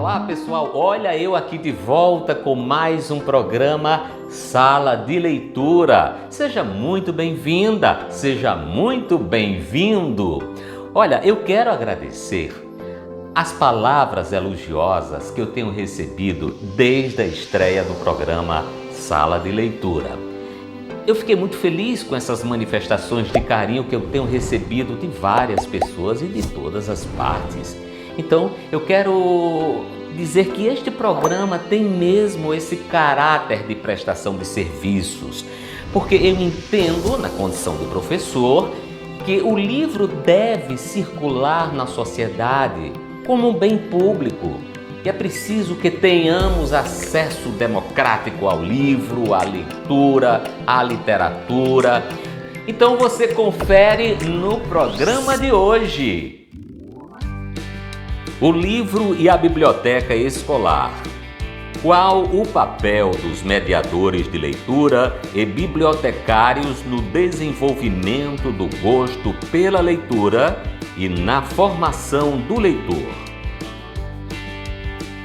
Olá pessoal, olha eu aqui de volta com mais um programa Sala de Leitura. Seja muito bem-vinda, seja muito bem-vindo. Olha, eu quero agradecer as palavras elogiosas que eu tenho recebido desde a estreia do programa Sala de Leitura. Eu fiquei muito feliz com essas manifestações de carinho que eu tenho recebido de várias pessoas e de todas as partes. Então, eu quero dizer que este programa tem mesmo esse caráter de prestação de serviços, porque eu entendo, na condição de professor, que o livro deve circular na sociedade como um bem público. E é preciso que tenhamos acesso democrático ao livro, à leitura, à literatura. Então você confere no programa de hoje. O livro e a biblioteca escolar. Qual o papel dos mediadores de leitura e bibliotecários no desenvolvimento do gosto pela leitura e na formação do leitor?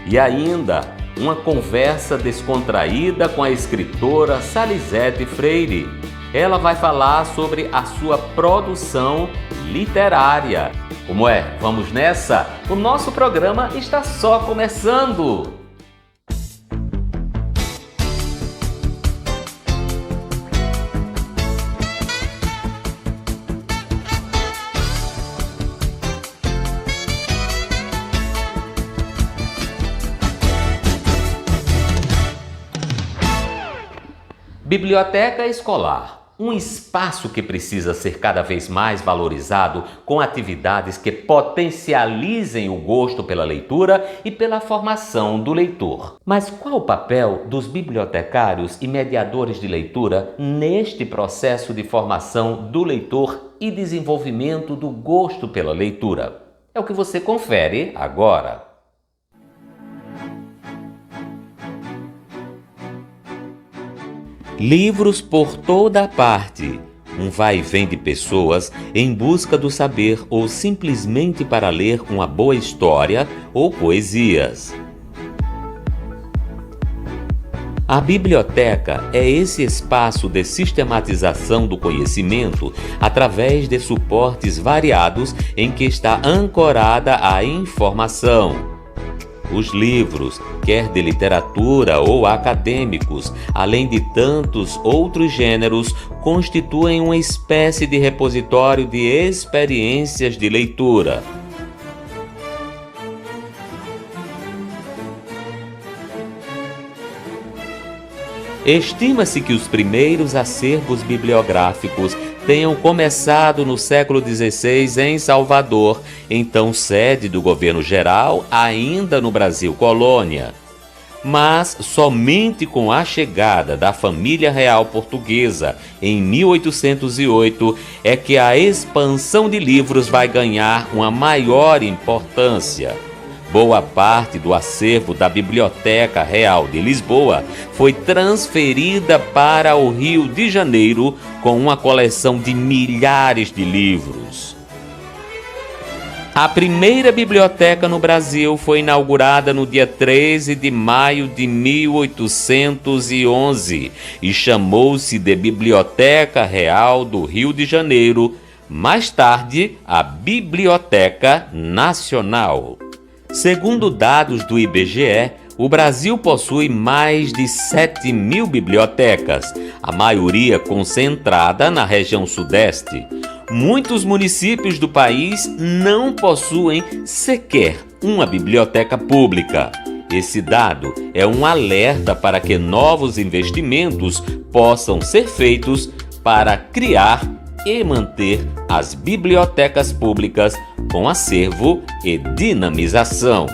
E ainda, uma conversa descontraída com a escritora Salizete Freire. Ela vai falar sobre a sua produção literária. Como é? Vamos nessa? O nosso programa está só começando! Biblioteca escolar, um espaço que precisa ser cada vez mais valorizado com atividades que potencializem o gosto pela leitura e pela formação do leitor. Mas qual o papel dos bibliotecários e mediadores de leitura neste processo de formação do leitor e desenvolvimento do gosto pela leitura? É o que você confere agora. Livros por toda a parte, um vai e vem de pessoas em busca do saber ou simplesmente para ler uma boa história ou poesias. A biblioteca é esse espaço de sistematização do conhecimento através de suportes variados em que está ancorada a informação. Os livros, quer de literatura ou acadêmicos, além de tantos outros gêneros, constituem uma espécie de repositório de experiências de leitura. Estima-se que os primeiros acervos bibliográficos tenham começado no século XVI em Salvador, então sede do governo geral, ainda no Brasil colônia. Mas somente com a chegada da família real portuguesa em 1808 é que a expansão de livros vai ganhar uma maior importância. Boa parte do acervo da Biblioteca Real de Lisboa foi transferida para o Rio de Janeiro com uma coleção de milhares de livros. A primeira biblioteca no Brasil foi inaugurada no dia 13 de maio de 1811 e chamou-se de Biblioteca Real do Rio de Janeiro, mais tarde a Biblioteca Nacional. Segundo dados do IBGE, o Brasil possui mais de 7.000 bibliotecas, a maioria concentrada na região sudeste. Muitos municípios do país não possuem sequer uma biblioteca pública. Esse dado é um alerta para que novos investimentos possam ser feitos para criar e manter as bibliotecas públicas com acervo e dinamização.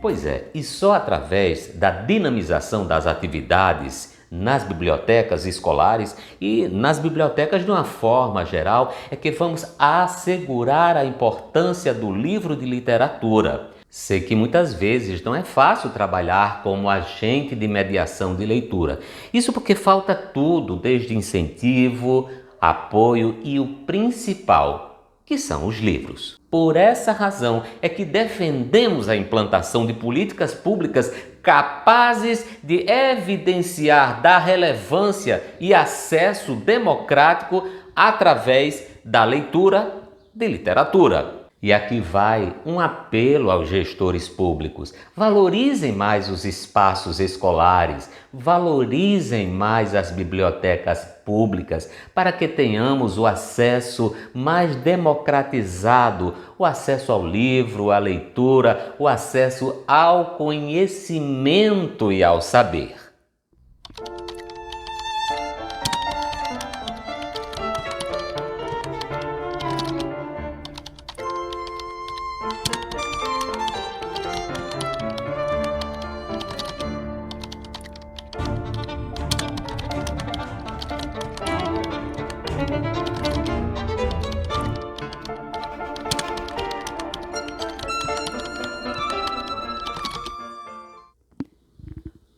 Pois é, e só através da dinamização das atividades nas bibliotecas escolares e nas bibliotecas de uma forma geral é que vamos assegurar a importância do livro de literatura. Sei que muitas vezes não é fácil trabalhar como agente de mediação de leitura. Isso porque falta tudo, desde incentivo, apoio e o principal, que são os livros. Por essa razão é que defendemos a implantação de políticas públicas capazes de evidenciar da relevância e acesso democrático através da leitura de literatura. E aqui vai um apelo aos gestores públicos: valorizem mais os espaços escolares, valorizem mais as bibliotecas públicas, para que tenhamos o acesso mais democratizado, o acesso ao livro, à leitura, o acesso ao conhecimento e ao saber.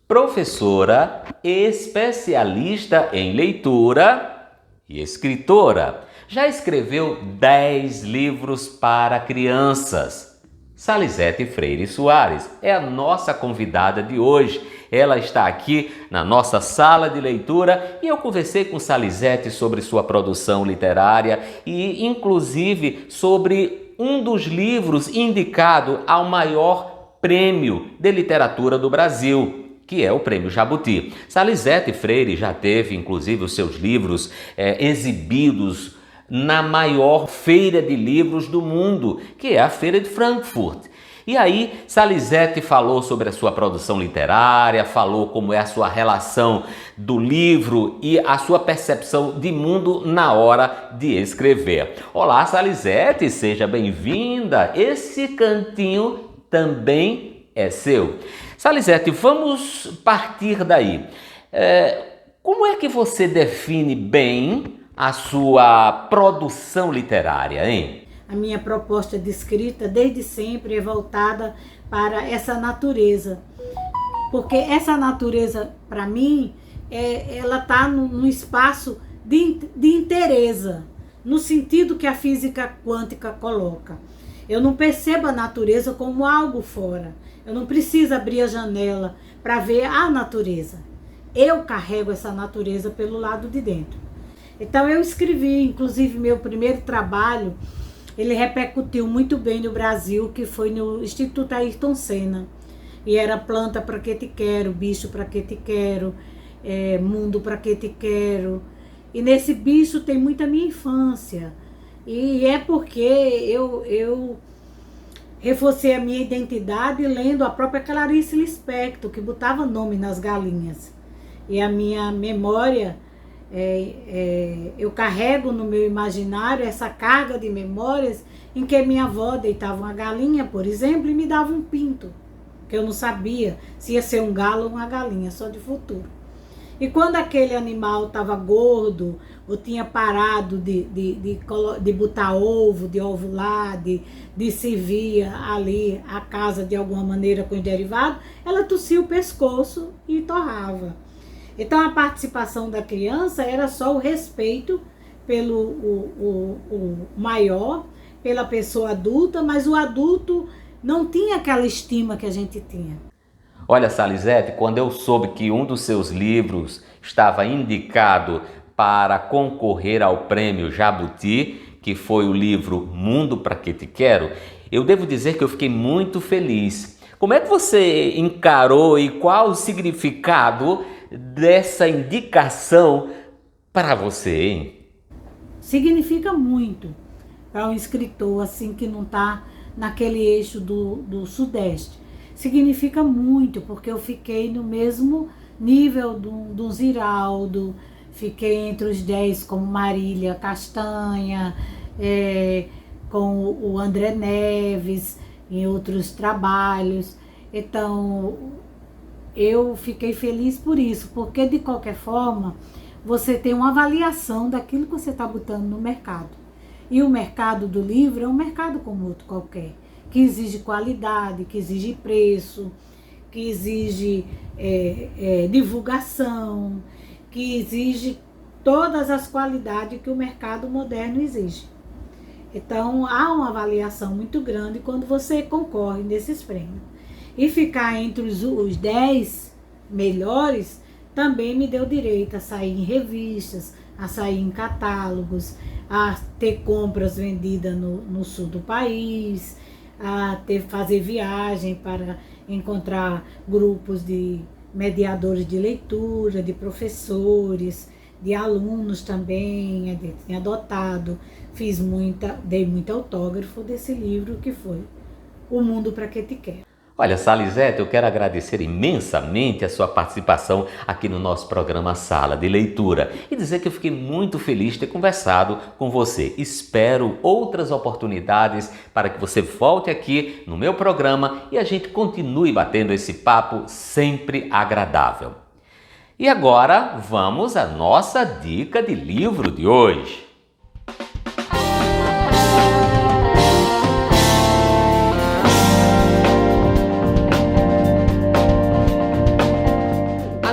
Professora, especialista em leitura e escritora. Já escreveu 10 livros para crianças. Salizete Freire Soares é a nossa convidada de hoje. Ela está aqui na nossa sala de leitura e eu conversei com Salizete sobre sua produção literária e, inclusive, sobre um dos livros indicado ao maior prêmio de literatura do Brasil, que é o Prêmio Jabuti. Salizete Freire já teve, inclusive, os seus livros exibidos na maior feira de livros do mundo, que é a Feira de Frankfurt. E aí, Salizete falou sobre a sua produção literária, falou como é a sua relação do livro e a sua percepção de mundo na hora de escrever. Olá, Salizete, seja bem-vinda. Esse cantinho também é seu. Salizete, vamos partir daí. Como é que você define bem a sua produção literária, hein? A minha proposta de escrita, desde sempre, é voltada para essa natureza. Porque essa natureza, para mim, ela está num espaço de inteireza, no sentido que a física quântica coloca. Eu não percebo a natureza como algo fora. Eu não preciso abrir a janela para ver a natureza. Eu carrego essa natureza pelo lado de dentro. Então eu escrevi, inclusive meu primeiro trabalho, ele repercutiu muito bem no Brasil, que foi no Instituto Ayrton Senna. E era Planta Pra Que Te Quero, Bicho Pra Que Te Quero, Mundo Pra Que Te Quero. E nesse bicho tem muita minha infância. E é porque eu reforcei a minha identidade lendo a própria Clarice Lispector, que botava nome nas galinhas. E a minha memória, eu carrego no meu imaginário essa carga de memórias em que minha avó deitava uma galinha, por exemplo, e me dava um pinto, que eu não sabia se ia ser um galo ou uma galinha, só de futuro. E quando aquele animal estava gordo, ou tinha parado de botar ovo, de ovular, de servir ali a casa de alguma maneira com os derivados, ela tossia o pescoço e torrava. Então a participação da criança era só o respeito pelo o maior, pela pessoa adulta, mas o adulto não tinha aquela estima que a gente tinha. Olha, Salizete, quando eu soube que um dos seus livros estava indicado para concorrer ao Prêmio Jabuti, que foi o livro Mundo Pra Que Te Quero, eu devo dizer que eu fiquei muito feliz. Como é que você encarou e qual o significado dessa indicação para você, hein? Significa muito para um escritor assim que não está naquele eixo do Sudeste. Significa muito, porque eu fiquei no mesmo nível do Ziraldo, fiquei entre os 10 como Marília Castanha, com o André Neves, em outros trabalhos. Então, eu fiquei feliz por isso, porque de qualquer forma, você tem uma avaliação daquilo que você está botando no mercado. E o mercado do livro é um mercado como outro qualquer, que exige qualidade, que exige preço, que exige divulgação, que exige todas as qualidades que o mercado moderno exige. Então, há uma avaliação muito grande quando você concorre nesses prêmios. E ficar entre os 10 melhores também me deu direito a sair em revistas, a sair em catálogos, a ter compras vendidas no sul do país, a fazer viagem para encontrar grupos de mediadores de leitura, de professores, de alunos também, tinha adotado, dei muito autógrafo desse livro que foi O Mundo Pra Que Te Quer. Olha, Salizete, eu quero agradecer imensamente a sua participação aqui no nosso programa Sala de Leitura e dizer que eu fiquei muito feliz de ter conversado com você. Espero outras oportunidades para que você volte aqui no meu programa e a gente continue batendo esse papo sempre agradável. E agora vamos à nossa dica de livro de hoje.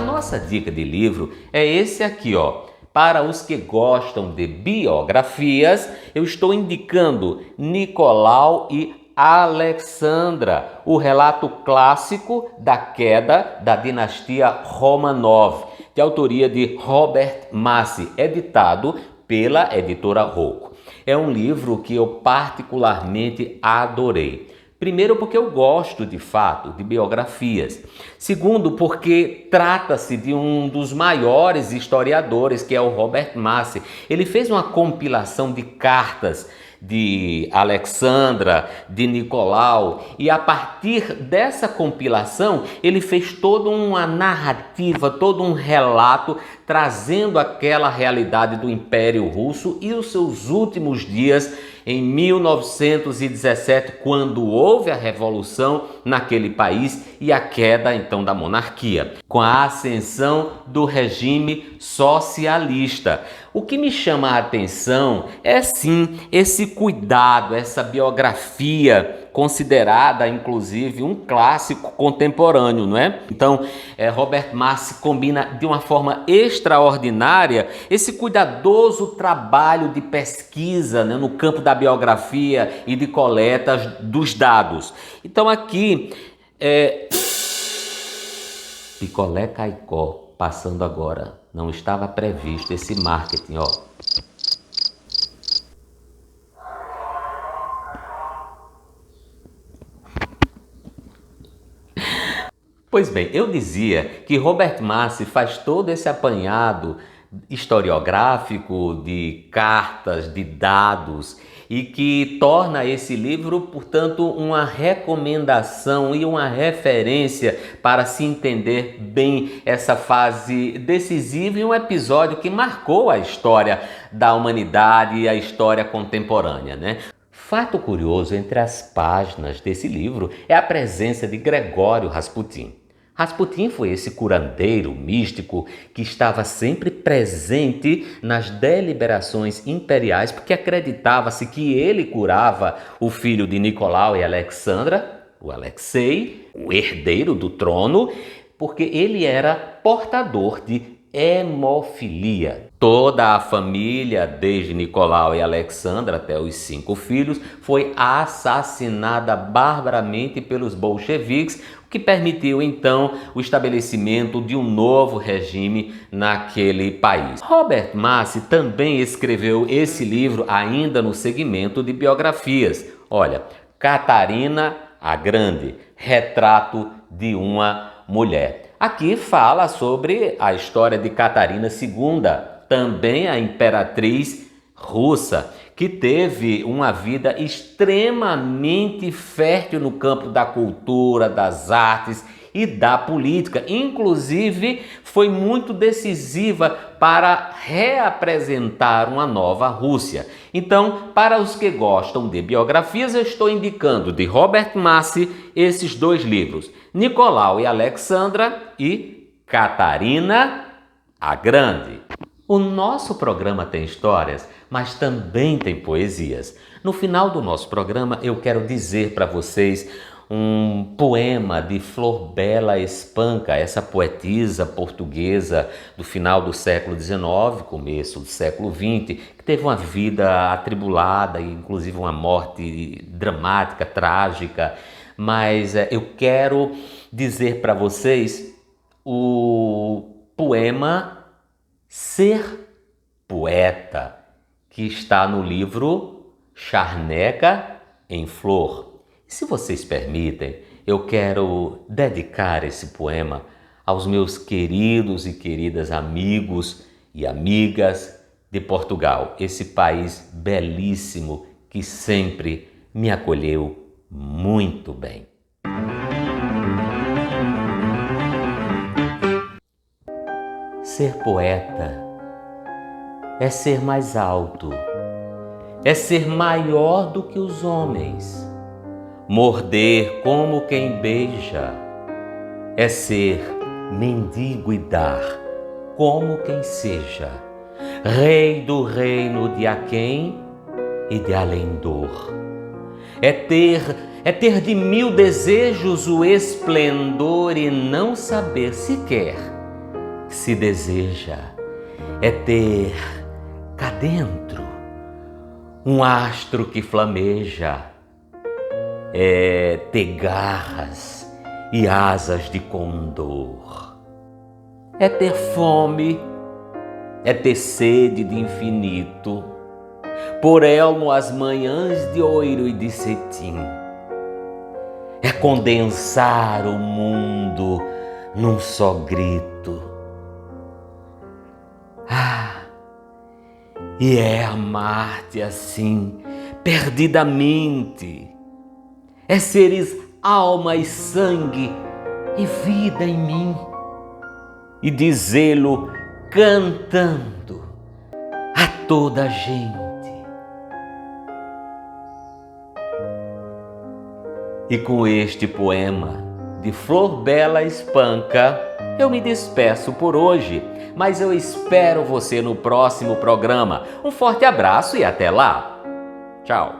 Nossa dica de livro é esse aqui, ó. Para os que gostam de biografias, eu estou indicando Nicolau e Alexandra, o relato clássico da queda da dinastia Romanov, de autoria de Robert Massi, editado pela editora Rocco. É um livro que eu particularmente adorei. Primeiro, porque eu gosto, de fato, de biografias. Segundo, porque trata-se de um dos maiores historiadores, que é o Robert Massi. Ele fez uma compilação de cartas de Alexandra, de Nicolau, e a partir dessa compilação ele fez toda uma narrativa, todo um relato, trazendo aquela realidade do Império Russo e os seus últimos dias em 1917, quando houve a revolução naquele país e a queda então da monarquia, com a ascensão do regime socialista. O que me chama a atenção é sim esse cuidado, essa biografia considerada inclusive um clássico contemporâneo, não é? Então, Robert Massi combina de uma forma extraordinária esse cuidadoso trabalho de pesquisa, né, no campo da biografia e de coleta dos dados. Então aqui, Picolé Caicó, passando agora. Não estava previsto esse marketing, ó. Pois bem, eu dizia que Robert Massi faz todo esse apanhado historiográfico de cartas, de dados, e que torna esse livro, portanto, uma recomendação e uma referência para se entender bem essa fase decisiva e um episódio que marcou a história da humanidade e a história contemporânea, né? Fato curioso entre as páginas desse livro é a presença de Gregório Rasputin. Rasputin foi esse curandeiro místico que estava sempre presente nas deliberações imperiais, porque acreditava-se que ele curava o filho de Nicolau e Alexandra, o Alexei, o herdeiro do trono, porque ele era portador de hemofilia. Toda a família, desde Nicolau e Alexandra até os 5 filhos, foi assassinada barbaramente pelos bolcheviques, o que permitiu então o estabelecimento de um novo regime naquele país. Robert Massi também escreveu esse livro ainda no segmento de biografias. Olha, Catarina a Grande, retrato de uma mulher. Aqui fala sobre a história de Catarina II, também a imperatriz russa, que teve uma vida extremamente fértil no campo da cultura, das artes e da política. Inclusive, foi muito decisiva para reapresentar uma nova Rússia. Então, para os que gostam de biografias, eu estou indicando de Robert Massi esses 2 livros, Nicolau e Alexandra e Catarina a Grande. O nosso programa Tem Histórias mas também tem poesias. No final do nosso programa, eu quero dizer para vocês um poema de Flor Bela Espanca, essa poetisa portuguesa do final do século XIX, começo do século XX, que teve uma vida atribulada, inclusive uma morte dramática, trágica. Mas eu quero dizer para vocês o poema Ser Poeta, que está no livro Charneca em Flor. Se vocês permitem, eu quero dedicar esse poema aos meus queridos e queridas amigos e amigas de Portugal, esse país belíssimo que sempre me acolheu muito bem. Ser poeta é ser mais alto, é ser maior do que os homens. Morder como quem beija é ser mendigo e dar como quem seja, rei do reino de aquém e de além-dor. É ter de mil desejos o esplendor e não saber sequer que se deseja. É ter cá dentro um astro que flameja. É ter garras e asas de condor. É ter fome, é ter sede de infinito, por elmo as manhãs de ouro e de cetim. É condensar o mundo num só grito. E é amar-te assim, perdidamente. É seres alma e sangue e vida em mim, e dizê-lo cantando a toda a gente. E com este poema de Flor Bela Espanca, eu me despeço por hoje, mas eu espero você no próximo programa. Um forte abraço e até lá! Tchau!